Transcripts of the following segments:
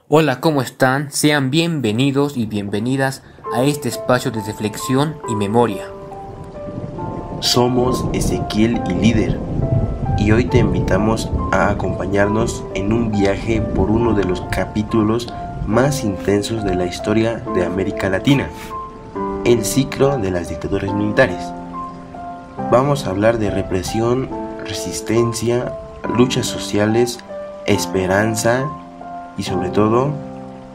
Hola, ¿cómo están? Sean bienvenidos y bienvenidas a este espacio de reflexión y memoria. Somos Ezequiel y Líder, y hoy te invitamos a acompañarnos en un viaje por uno de los capítulos más intensos de la historia de América Latina, el ciclo de las dictaduras militares. Vamos a hablar de represión, resistencia, luchas sociales, esperanza y sobre todo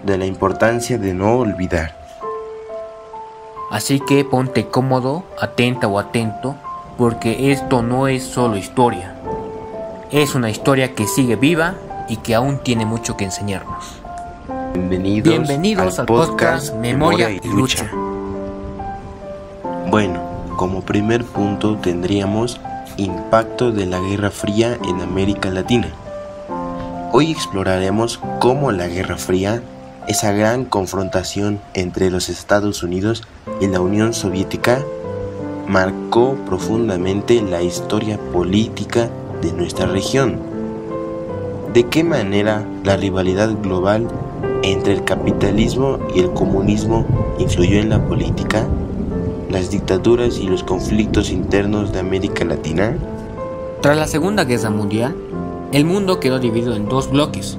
de la importancia de no olvidar. Así que ponte cómodo, atenta o atento, porque esto no es solo historia. Es una historia que sigue viva y que aún tiene mucho que enseñarnos. Bienvenidos al podcast Memoria y Lucha. Bueno, como primer punto tendríamos impacto de la Guerra Fría en América Latina. Hoy exploraremos cómo la Guerra Fría, esa gran confrontación entre los Estados Unidos y la Unión Soviética, marcó profundamente la historia política de nuestra región. ¿De qué manera la rivalidad global entre el capitalismo y el comunismo influyó en la política, las dictaduras y los conflictos internos de América Latina? Tras la Segunda Guerra Mundial, el mundo quedó dividido en dos bloques,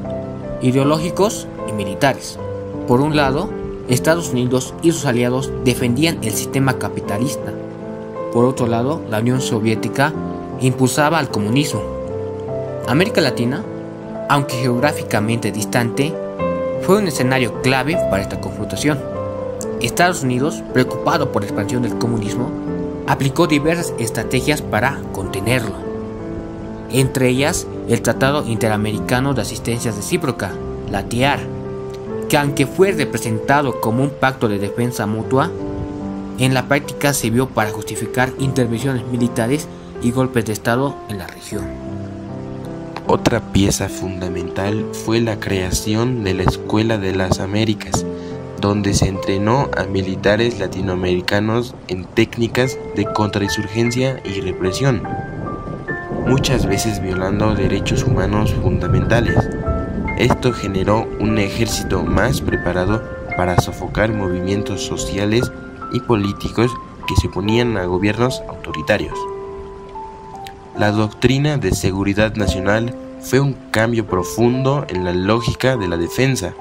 ideológicos y militares. Por un lado, Estados Unidos y sus aliados defendían el sistema capitalista. Por otro lado, la Unión Soviética impulsaba al comunismo. América Latina, aunque geográficamente distante, fue un escenario clave para esta confrontación. Estados Unidos, preocupado por la expansión del comunismo, aplicó diversas estrategias para contenerlo. Entre ellas, el Tratado Interamericano de Asistencia Recíproca, la TIAR, que aunque fue representado como un pacto de defensa mutua, en la práctica sirvió para justificar intervenciones militares y golpes de Estado en la región. Otra pieza fundamental fue la creación de la Escuela de las Américas, donde se entrenó a militares latinoamericanos en técnicas de contrainsurgencia y represión, muchas veces violando derechos humanos fundamentales. Esto generó un ejército más preparado para sofocar movimientos sociales y políticos que se oponían a gobiernos autoritarios. La doctrina de seguridad nacional fue un cambio profundo en la lógica de la defensa.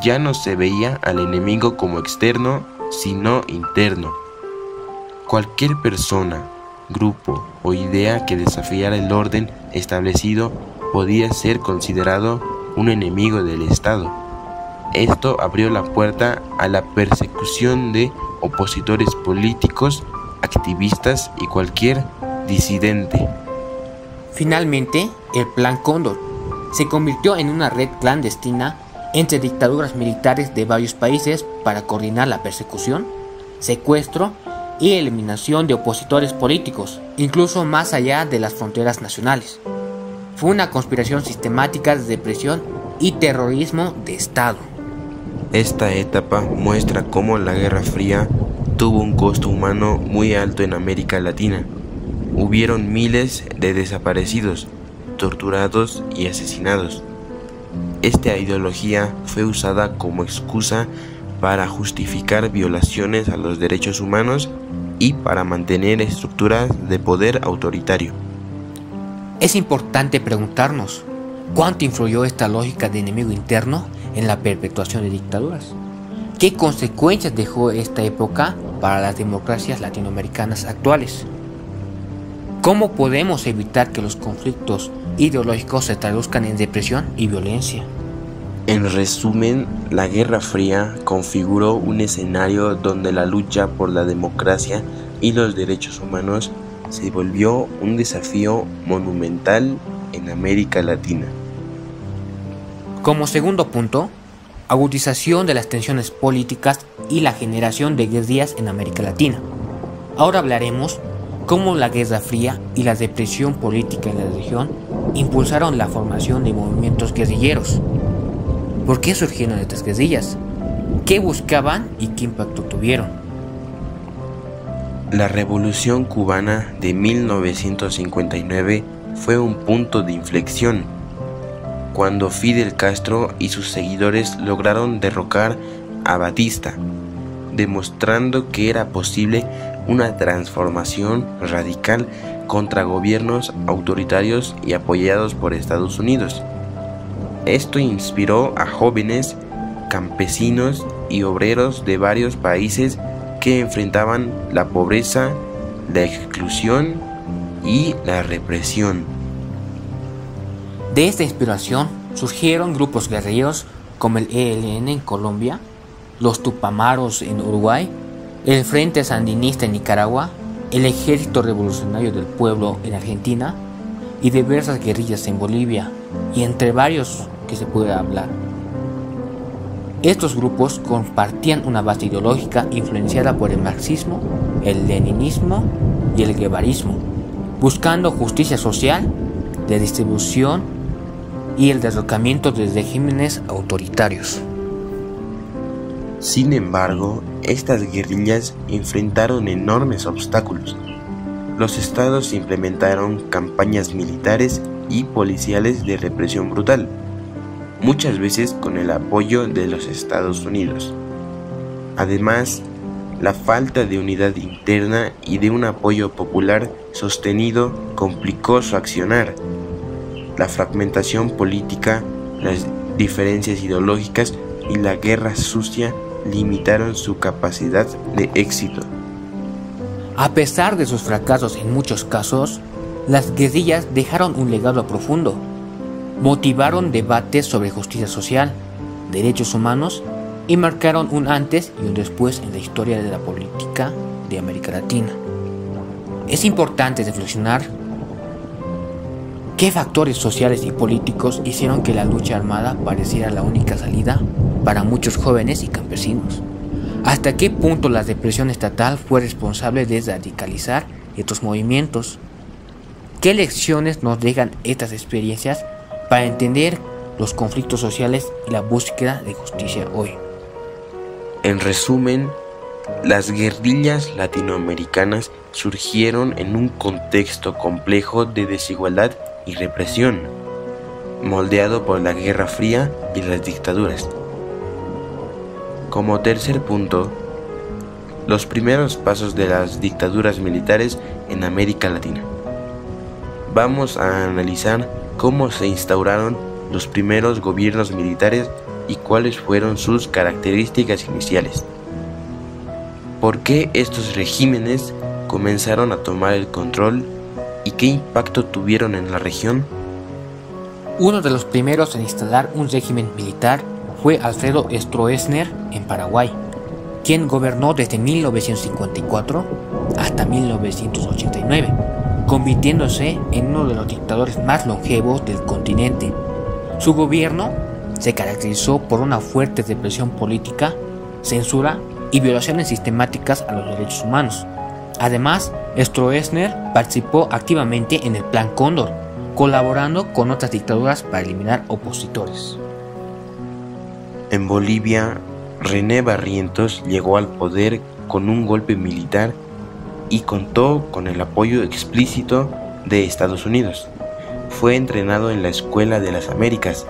Ya no se veía al enemigo como externo, sino interno. Cualquier persona, grupo o idea que desafiara el orden establecido podía ser considerado un enemigo del Estado. Esto abrió la puerta a la persecución de opositores políticos, activistas y cualquier disidente. Finalmente, el Plan Cóndor se convirtió en una red clandestina entre dictaduras militares de varios países para coordinar la persecución, secuestro y eliminación de opositores políticos, incluso más allá de las fronteras nacionales. Fue una conspiración sistemática de represión y terrorismo de Estado. Esta etapa muestra cómo la Guerra Fría tuvo un costo humano muy alto en América Latina. Hubieron miles de desaparecidos, torturados y asesinados. Esta ideología fue usada como excusa para justificar violaciones a los derechos humanos y para mantener estructuras de poder autoritario. Es importante preguntarnos, ¿cuánto influyó esta lógica de enemigo interno en la perpetuación de dictaduras? ¿Qué consecuencias dejó esta época para las democracias latinoamericanas actuales? ¿Cómo podemos evitar que los conflictos ideológicos se traduzcan en represión y violencia? En resumen, la Guerra Fría configuró un escenario donde la lucha por la democracia y los derechos humanos se volvió un desafío monumental en América Latina. Como segundo punto, agudización de las tensiones políticas y la generación de guerrillas en América Latina. Ahora hablaremos cómo la Guerra Fría y la represión política en la región impulsaron la formación de movimientos guerrilleros. ¿Por qué surgieron estas guerrillas? ¿Qué buscaban y qué impacto tuvieron? La Revolución Cubana de 1959 fue un punto de inflexión. cuando Fidel Castro y sus seguidores lograron derrocar a Batista, demostrando que era posible una transformación radical contra gobiernos autoritarios y apoyados por Estados Unidos. Esto inspiró a jóvenes, campesinos y obreros de varios países que enfrentaban la pobreza, la exclusión y la represión. De esta inspiración surgieron grupos guerrilleros como el ELN en Colombia, los Tupamaros en Uruguay, el Frente Sandinista en Nicaragua, el Ejército Revolucionario del Pueblo en Argentina y diversas guerrillas en Bolivia, y entre varios que se puede hablar. Estos grupos compartían una base ideológica influenciada por el marxismo, el leninismo y el guevarismo, buscando justicia social, de distribución y el derrocamiento de regímenes autoritarios. Sin embargo, estas guerrillas enfrentaron enormes obstáculos. Los estados implementaron campañas militares y policiales de represión brutal, muchas veces con el apoyo de los Estados Unidos. Además, la falta de unidad interna y de un apoyo popular sostenido complicó su accionar. La fragmentación política, las diferencias ideológicas y la guerra sucia limitaron su capacidad de éxito. A pesar de sus fracasos en muchos casos, las guerrillas dejaron un legado profundo. Motivaron debates sobre justicia social, derechos humanos y marcaron un antes y un después en la historia de la política de América Latina. Es importante reflexionar qué factores sociales y políticos hicieron que la lucha armada pareciera la única salida para muchos jóvenes y campesinos. ¿Hasta qué punto la represión estatal fue responsable de radicalizar estos movimientos? ¿Qué lecciones nos dejan estas experiencias para entender los conflictos sociales y la búsqueda de justicia hoy? En resumen, las guerrillas latinoamericanas surgieron en un contexto complejo de desigualdad y represión, moldeado por la Guerra Fría y las dictaduras. Como tercer punto, los primeros pasos de las dictaduras militares en América Latina. Vamos a analizar cómo se instauraron los primeros gobiernos militares y cuáles fueron sus características iniciales. ¿Por qué estos regímenes comenzaron a tomar el control y qué impacto tuvieron en la región? Uno de los primeros en instalar un régimen militar fue Alfredo Stroessner en Paraguay, quien gobernó desde 1954 hasta 1989, convirtiéndose en uno de los dictadores más longevos del continente. Su gobierno se caracterizó por una fuerte represión política, censura y violaciones sistemáticas a los derechos humanos. Además, Stroessner participó activamente en el Plan Cóndor, colaborando con otras dictaduras para eliminar opositores. En Bolivia, René Barrientos llegó al poder con un golpe militar y contó con el apoyo explícito de Estados Unidos. Fue entrenado en la Escuela de las Américas,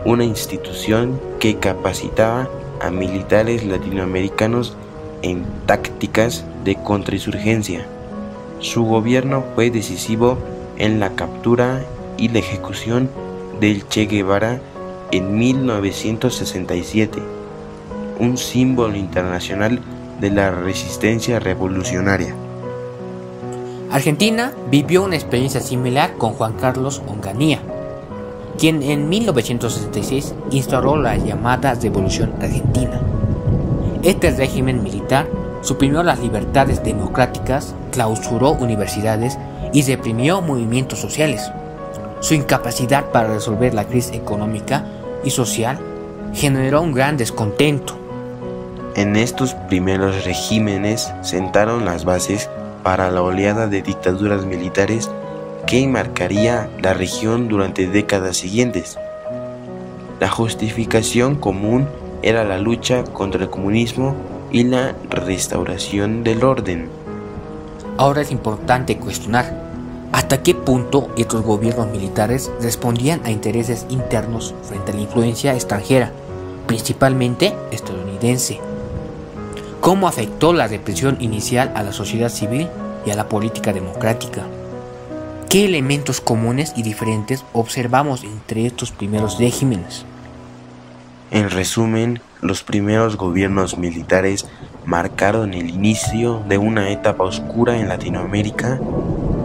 una institución que capacitaba a militares latinoamericanos en tácticas de contrainsurgencia. Su gobierno fue decisivo en la captura y la ejecución del Che Guevara en 1967, un símbolo internacional de la resistencia revolucionaria. Argentina vivió una experiencia similar con Juan Carlos Onganía, quien en 1966 instauró la llamada Revolución Argentina. Este régimen militar suprimió las libertades democráticas, clausuró universidades y reprimió movimientos sociales. Su incapacidad para resolver la crisis económica y social generó un gran descontento. En estos primeros regímenes sentaron las bases para la oleada de dictaduras militares que marcaría la región durante décadas siguientes. La justificación común era la lucha contra el comunismo y la restauración del orden. Ahora es importante cuestionar ¿Hasta qué punto estos gobiernos militares respondían a intereses internos frente a la influencia extranjera, principalmente estadounidense? ¿Cómo afectó la represión inicial a la sociedad civil y a la política democrática? ¿Qué elementos comunes y diferentes observamos entre estos primeros regímenes? En resumen, los primeros gobiernos militares marcaron el inicio de una etapa oscura en Latinoamérica,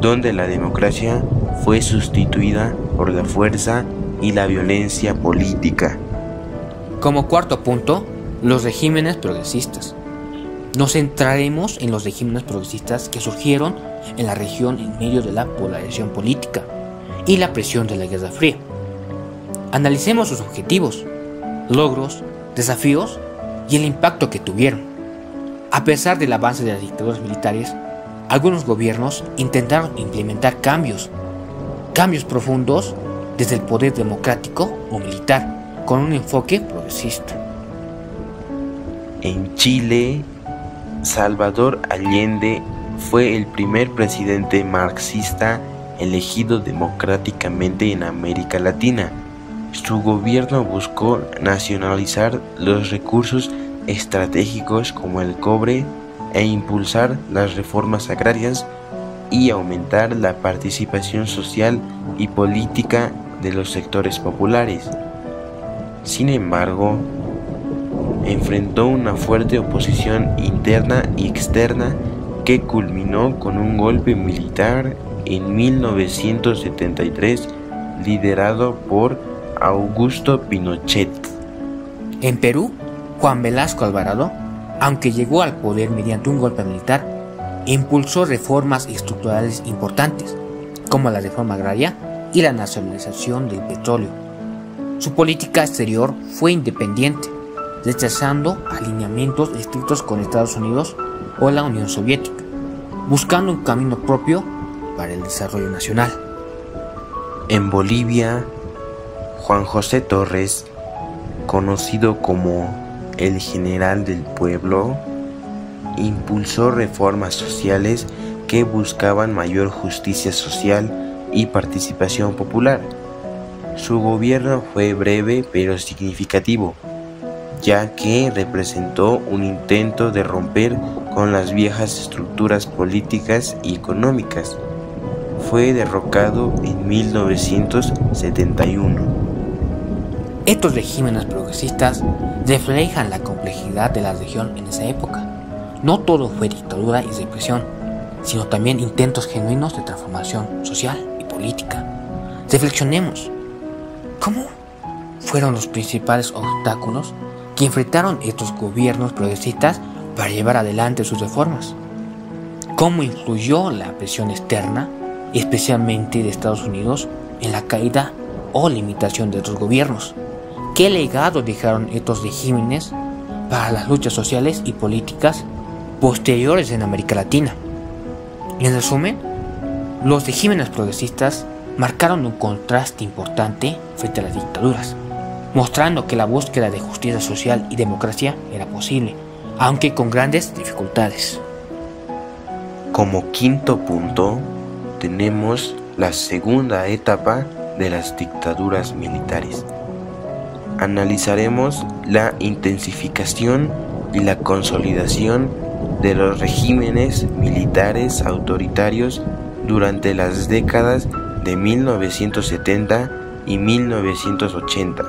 donde la democracia fue sustituida por la fuerza y la violencia política. Como cuarto punto, los regímenes progresistas. Nos centraremos en los regímenes progresistas que surgieron en la región en medio de la polarización política y la presión de la Guerra Fría. Analicemos sus objetivos, logros, desafíos y el impacto que tuvieron. A pesar del avance de las dictaduras militares, algunos gobiernos intentaron implementar cambios profundos desde el poder democrático o militar, con un enfoque progresista. En Chile, Salvador Allende fue el primer presidente marxista elegido democráticamente en América Latina. Su gobierno buscó nacionalizar los recursos estratégicos como el cobre e impulsar las reformas agrarias y aumentar la participación social y política de los sectores populares. Sin embargo, enfrentó una fuerte oposición interna y externa que culminó con un golpe militar en 1973 liderado por Augusto Pinochet. En Perú, Juan Velasco Alvarado, aunque llegó al poder mediante un golpe militar, impulsó reformas estructurales importantes, como la reforma agraria y la nacionalización del petróleo. Su política exterior fue independiente, rechazando alineamientos estrictos con Estados Unidos o la Unión Soviética, buscando un camino propio para el desarrollo nacional. En Bolivia, Juan José Torres, conocido como el General del Pueblo, impulsó reformas sociales que buscaban mayor justicia social y participación popular. Su gobierno fue breve pero significativo, ya que representó un intento de romper con las viejas estructuras políticas y económicas. Fue derrocado en 1971. Estos regímenes progresistas reflejan la complejidad de la región en esa época. No todo fue dictadura y represión, sino también intentos genuinos de transformación social y política. Reflexionemos, ¿cómo fueron los principales obstáculos que enfrentaron estos gobiernos progresistas para llevar adelante sus reformas? ¿Cómo influyó la presión externa, especialmente de Estados Unidos, en la caída o limitación de otros gobiernos? ¿Qué legado dejaron estos regímenes para las luchas sociales y políticas posteriores en América Latina? En resumen, los regímenes progresistas marcaron un contraste importante frente a las dictaduras, mostrando que la búsqueda de justicia social y democracia era posible, aunque con grandes dificultades. Como quinto punto, tenemos la segunda etapa de las dictaduras militares. Analizaremos la intensificación y la consolidación de los regímenes militares autoritarios durante las décadas de 1970 y 1980.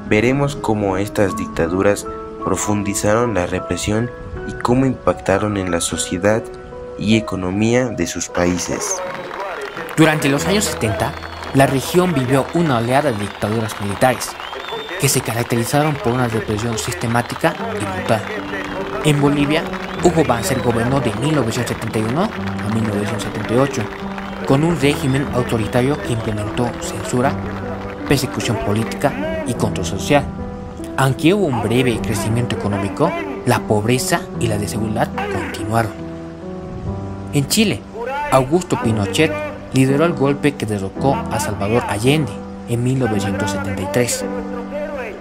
Veremos cómo estas dictaduras profundizaron la represión y cómo impactaron en la sociedad y economía de sus países. Durante los años 70, la región vivió una oleada de dictaduras militares que se caracterizaron por una represión sistemática y brutal. En Bolivia, Hugo Banzer gobernó de 1971 a 1978, con un régimen autoritario que implementó censura, persecución política y control social. Aunque hubo un breve crecimiento económico, la pobreza y la desigualdad continuaron. En Chile, Augusto Pinochet lideró el golpe que derrocó a Salvador Allende en 1973.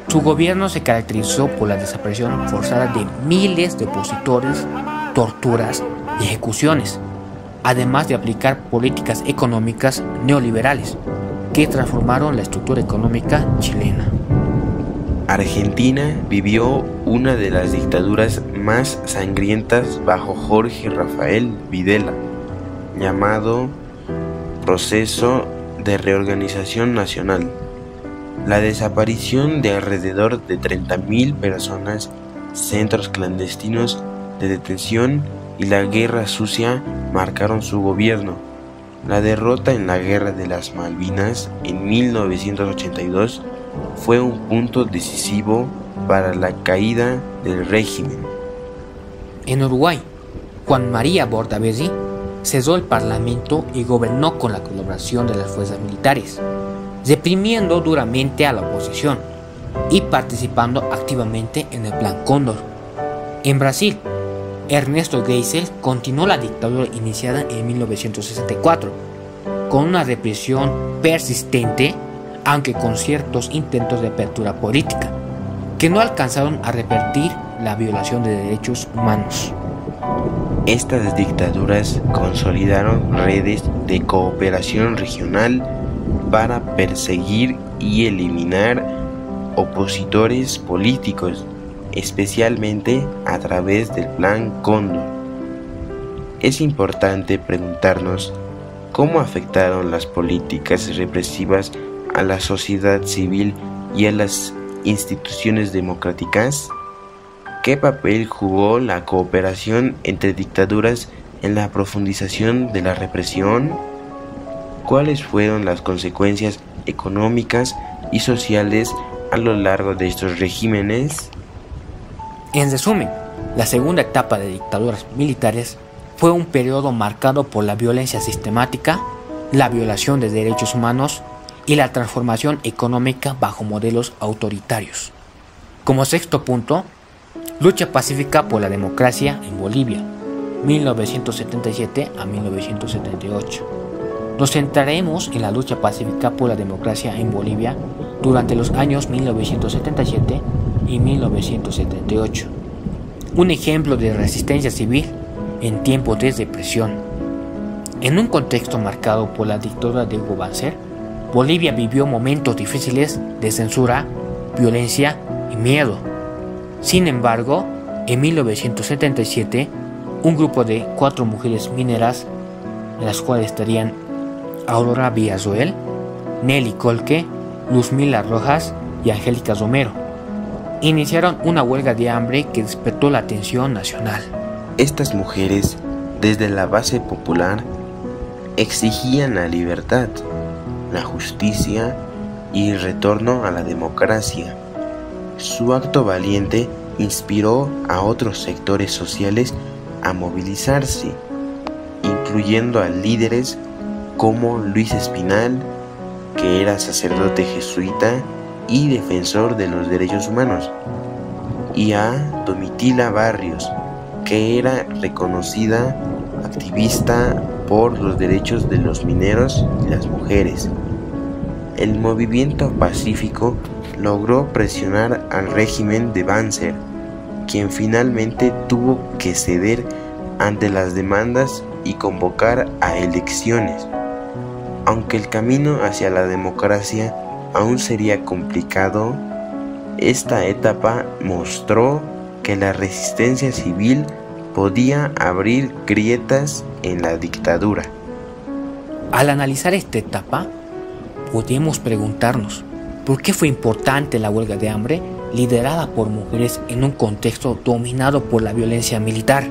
Su gobierno se caracterizó por la desaparición forzada de miles de opositores, torturas y ejecuciones. además de aplicar políticas económicas neoliberales que transformaron la estructura económica chilena. Argentina vivió una de las dictaduras más sangrientas bajo Jorge Rafael Videla, llamado Proceso de Reorganización Nacional. La desaparición de alrededor de 30.000 personas, centros clandestinos de detención y la guerra sucia marcaron su gobierno. La derrota en la Guerra de las Malvinas en 1982 fue un punto decisivo para la caída del régimen. En Uruguay, Juan María Bordaberry cesó el parlamento y gobernó con la colaboración de las fuerzas militares, reprimiendo duramente a la oposición y participando activamente en el Plan Cóndor. En Brasil, Ernesto Geisel continuó la dictadura iniciada en 1964, con una represión persistente, aunque con ciertos intentos de apertura política, que no alcanzaron a revertir la violación de derechos humanos. Estas dictaduras consolidaron redes de cooperación regional para perseguir y eliminar opositores políticos, especialmente a través del Plan Cóndor. Es importante preguntarnos cómo afectaron las políticas represivas a la sociedad civil y a las instituciones democráticas. ¿Qué papel jugó la cooperación entre dictaduras en la profundización de la represión? ¿Cuáles fueron las consecuencias económicas y sociales a lo largo de estos regímenes? En resumen, la segunda etapa de dictaduras militares fue un periodo marcado por la violencia sistemática, la violación de derechos humanos y la transformación económica bajo modelos autoritarios. Como sexto punto, lucha pacífica por la democracia en Bolivia, 1977 a 1978. Nos centraremos en la lucha pacífica por la democracia en Bolivia durante los años 1977 y 1978. Un ejemplo de resistencia civil en tiempos de represión. En un contexto marcado por la dictadura de Hugo Banzer, Bolivia vivió momentos difíciles de censura, violencia y miedo. Sin embargo, en 1977, un grupo de 4 mujeres mineras, en las cuales estarían Aurora Villarroel, Nelly Colque, Luzmila Rojas y Angélica Romero, iniciaron una huelga de hambre que despertó la atención nacional. Estas mujeres, desde la base popular, exigían la libertad, la justicia y el retorno a la democracia. Su acto valiente inspiró a otros sectores sociales a movilizarse, incluyendo a líderes como Luis Espinal, que era sacerdote jesuita y defensor de los derechos humanos, y a Domitila Barrios, que era reconocida activista por los derechos de los mineros y las mujeres. El movimiento pacífico logró presionar al régimen de Banzer, quien finalmente tuvo que ceder ante las demandas y convocar a elecciones. Aunque el camino hacia la democracia aún sería complicado, esta etapa mostró que la resistencia civil podía abrir grietas en la dictadura. Al analizar esta etapa, podemos preguntarnos por qué fue importante la huelga de hambre liderada por mujeres en un contexto dominado por la violencia militar.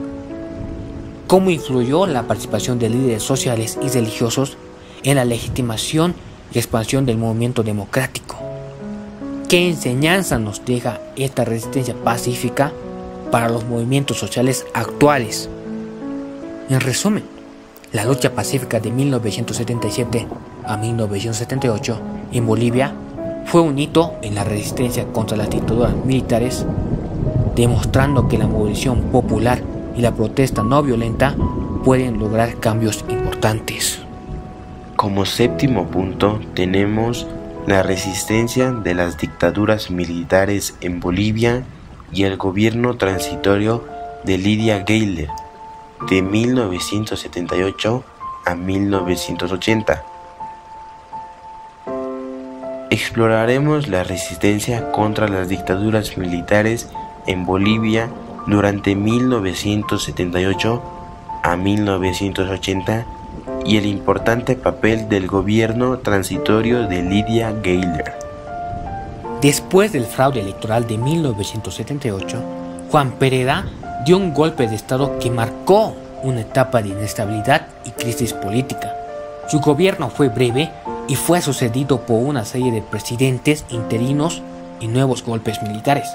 ¿Cómo influyó la participación de líderes sociales y religiosos en la legitimación y expansión del movimiento democrático? ¿Qué enseñanza nos deja esta resistencia pacífica para los movimientos sociales actuales? En resumen, la lucha pacífica de 1977 a 1978 en Bolivia fue un hito en la resistencia contra las dictaduras militares, demostrando que la movilización popular y la protesta no violenta pueden lograr cambios importantes. Como séptimo punto tenemos la resistencia de las dictaduras militares en Bolivia y el gobierno transitorio de Lidia Gayler. de 1978 a 1980. Exploraremos la resistencia contra las dictaduras militares en Bolivia durante 1978 a 1980 y el importante papel del gobierno transitorio de Lydia Gayler. Después del fraude electoral de 1978, Juan Pereda dio un golpe de Estado que marcó una etapa de inestabilidad y crisis política. Su gobierno fue breve y fue sucedido por una serie de presidentes interinos y nuevos golpes militares,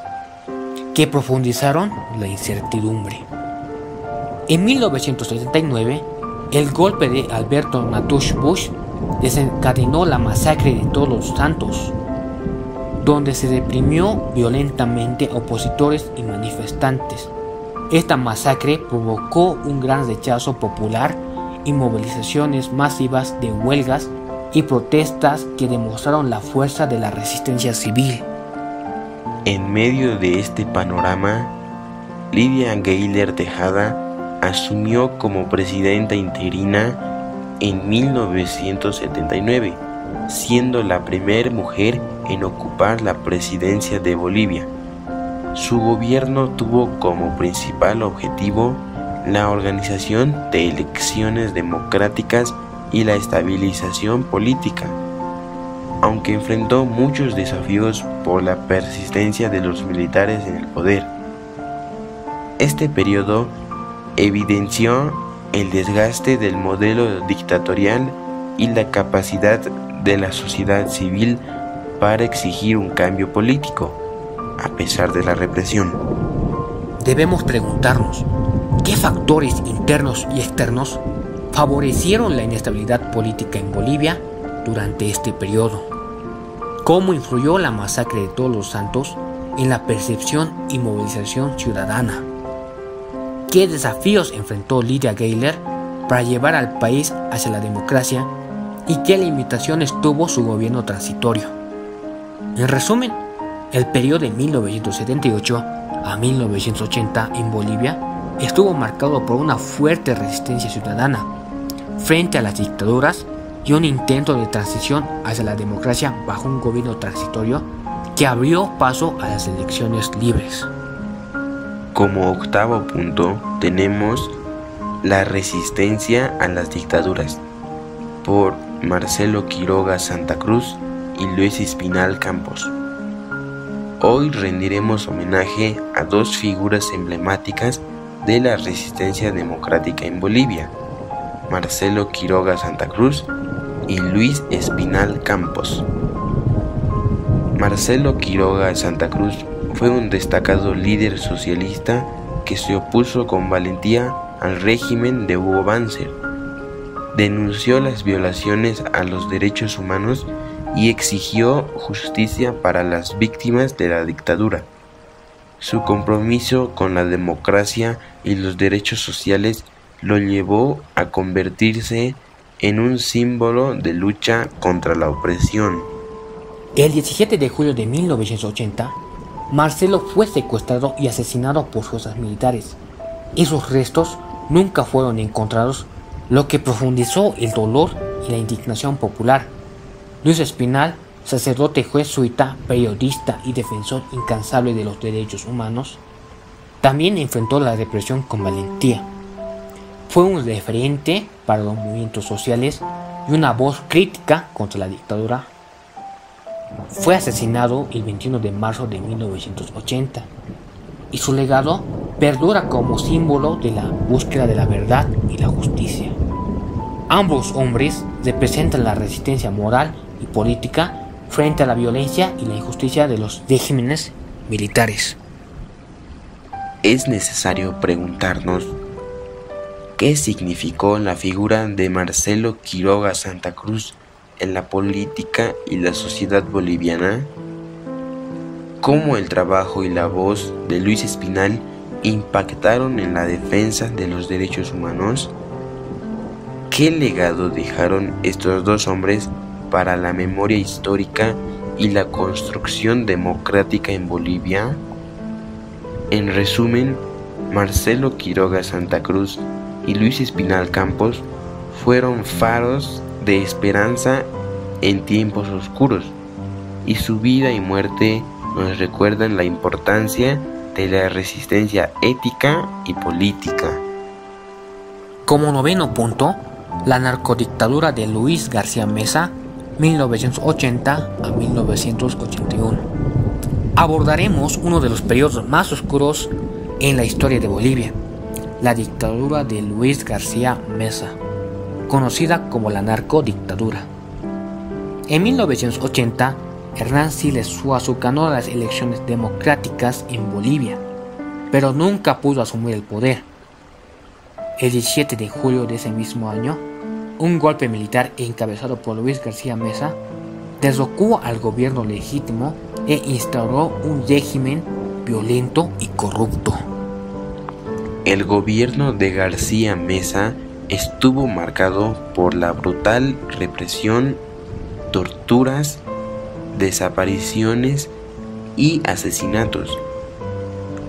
que profundizaron la incertidumbre. En 1979, el golpe de Alberto Natush Bush desencadenó la masacre de Todos los Santos, donde se reprimió violentamente a opositores y manifestantes. Esta masacre provocó un gran rechazo popular y movilizaciones masivas de huelgas y protestas que demostraron la fuerza de la resistencia civil. En medio de este panorama, Lydia Gayler Tejada asumió como presidenta interina en 1979, siendo la primera mujer en ocupar la presidencia de Bolivia. Su gobierno tuvo como principal objetivo la organización de elecciones democráticas y la estabilización política, aunque enfrentó muchos desafíos por la persistencia de los militares en el poder. Este periodo evidenció el desgaste del modelo dictatorial y la capacidad de la sociedad civil para exigir un cambio político, a pesar de la represión. Debemos preguntarnos, ¿qué factores internos y externos favorecieron la inestabilidad política en Bolivia durante este periodo? ¿Cómo influyó la masacre de Todos los Santos en la percepción y movilización ciudadana? ¿Qué desafíos enfrentó Lydia Gayler para llevar al país hacia la democracia y qué limitaciones tuvo su gobierno transitorio? En resumen, el periodo de 1978 a 1980 en Bolivia estuvo marcado por una fuerte resistencia ciudadana frente a las dictaduras y un intento de transición hacia la democracia bajo un gobierno transitorio que abrió paso a las elecciones libres. Como octavo punto tenemos la resistencia a las dictaduras, por Marcelo Quiroga Santa Cruz y Luis Espinal Campos. Hoy rendiremos homenaje a dos figuras emblemáticas de la resistencia democrática en Bolivia, Marcelo Quiroga Santa Cruz y Luis Espinal Campos. Marcelo Quiroga Santa Cruz fue un destacado líder socialista que se opuso con valentía al régimen de Hugo Banzer. Denunció las violaciones a los derechos humanos y exigió justicia para las víctimas de la dictadura. Su compromiso con la democracia y los derechos sociales lo llevó a convertirse en un símbolo de lucha contra la opresión. El 17 de julio de 1980, Marcelo fue secuestrado y asesinado por fuerzas militares, y sus restos nunca fueron encontrados, lo que profundizó el dolor y la indignación popular. Luis Espinal, sacerdote jesuita, periodista y defensor incansable de los derechos humanos, también enfrentó la represión con valentía. Fue un referente para los movimientos sociales y una voz crítica contra la dictadura. Fue asesinado el 21 de marzo de 1980 y su legado perdura como símbolo de la búsqueda de la verdad y la justicia. Ambos hombres representan la resistencia moral y política frente a la violencia y la injusticia de los regímenes militares. Es necesario preguntarnos qué significó la figura de Marcelo Quiroga Santa Cruz en la política y la sociedad boliviana, cómo el trabajo y la voz de Luis Espinal impactaron en la defensa de los derechos humanos, qué legado dejaron estos dos hombres para la memoria histórica y la construcción democrática en Bolivia. En resumen, Marcelo Quiroga Santa Cruz y Luis Espinal Campos fueron faros de esperanza en tiempos oscuros, y su vida y muerte nos recuerdan la importancia de la resistencia ética y política. Como noveno punto, la narcodictadura de Luis García Meza, 1980 a 1981. Abordaremos uno de los periodos más oscuros en la historia de Bolivia, la dictadura de Luis García Meza, conocida como la narcodictadura. En 1980, Hernán Siles Suazo ganó las elecciones democráticas en Bolivia, pero nunca pudo asumir el poder. El 17 de julio de ese mismo año, un golpe militar encabezado por Luis García Meza derrocó al gobierno legítimo e instauró un régimen violento y corrupto. El gobierno de García Meza estuvo marcado por la brutal represión, torturas, desapariciones y asesinatos.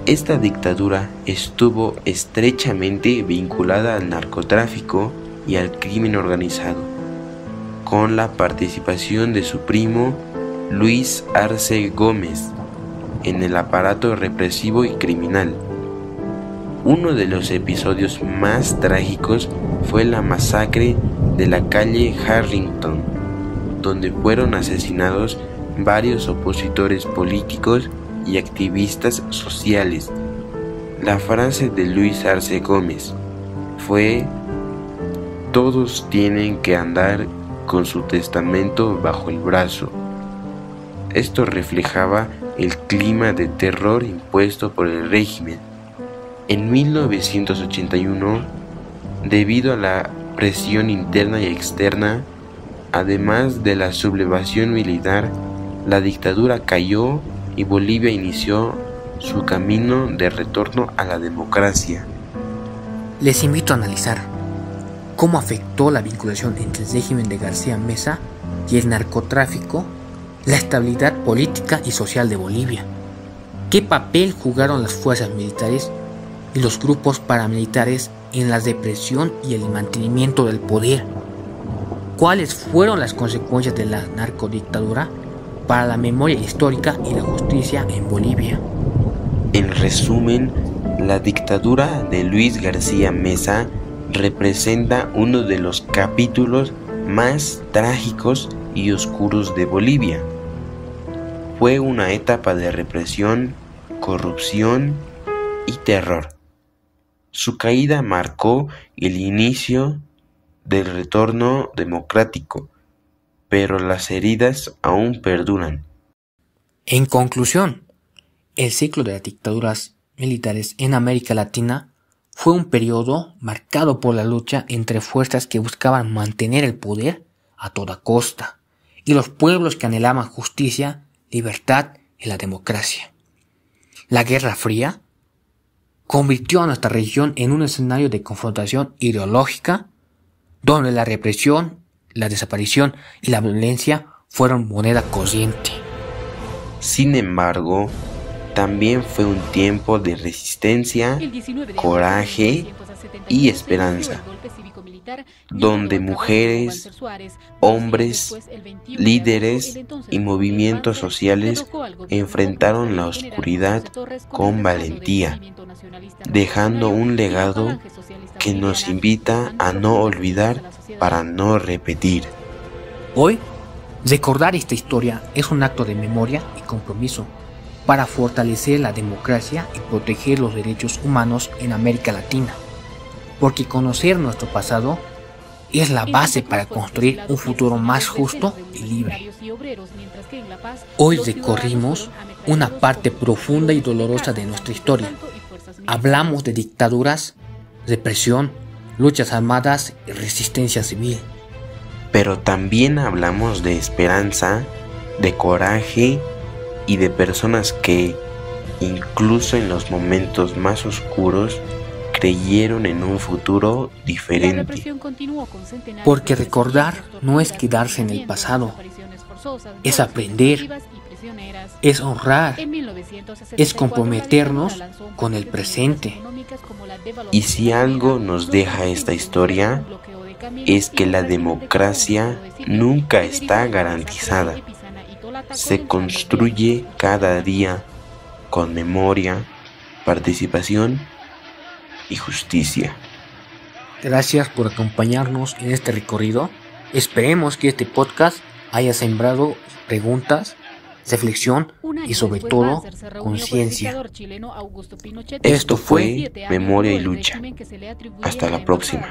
Esta dictadura estuvo estrechamente vinculada al narcotráfico y al crimen organizado, con la participación de su primo Luis Arce Gómez en el aparato represivo y criminal. Uno de los episodios más trágicos fue la masacre de la calle Harrington, donde fueron asesinados varios opositores políticos y activistas sociales. La frase de Luis Arce Gómez fue: "Todos tienen que andar con su testamento bajo el brazo". Esto reflejaba el clima de terror impuesto por el régimen. En 1981, debido a la presión interna y externa, además de la sublevación militar, la dictadura cayó y Bolivia inició su camino de retorno a la democracia. Les invito a analizar cómo afectó la vinculación entre el régimen de García Meza y el narcotráfico la estabilidad política y social de Bolivia. ¿Qué papel jugaron las fuerzas militares y los grupos paramilitares en la represión y el mantenimiento del poder? ¿Cuáles fueron las consecuencias de la narcodictadura para la memoria histórica y la justicia en Bolivia? En resumen, la dictadura de Luis García Meza representa uno de los capítulos más trágicos y oscuros de Bolivia. Fue una etapa de represión, corrupción y terror. Su caída marcó el inicio del retorno democrático, pero las heridas aún perduran. En conclusión, el ciclo de las dictaduras militares en América Latina fue un periodo marcado por la lucha entre fuerzas que buscaban mantener el poder a toda costa y los pueblos que anhelaban justicia, libertad y la democracia. La Guerra Fría convirtió a nuestra región en un escenario de confrontación ideológica donde la represión, la desaparición y la violencia fueron moneda corriente. Sin embargo, también fue un tiempo de resistencia, coraje y esperanza, donde mujeres, hombres, líderes y movimientos sociales enfrentaron la oscuridad con valentía, dejando un legado que nos invita a no olvidar para no repetir. Hoy, recordar esta historia es un acto de memoria y compromiso para fortalecer la democracia y proteger los derechos humanos en América Latina, porque conocer nuestro pasado es la base para construir un futuro más justo y libre. Hoy recorrimos una parte profunda y dolorosa de nuestra historia. Hablamos de dictaduras, represión, luchas armadas y resistencia civil. Pero también hablamos de esperanza, de coraje y de personas que, incluso en los momentos más oscuros, creyeron en un futuro diferente. Porque recordar no es quedarse en el pasado, es aprender, es honrar, es comprometernos con el presente. Y si algo nos deja esta historia, es que la democracia nunca está garantizada. Se construye cada día con memoria, participación y justicia. Gracias por acompañarnos en este recorrido. Esperemos que este podcast haya sembrado preguntas, reflexión y sobre todo conciencia. Esto fue Memoria y Lucha. Hasta la próxima.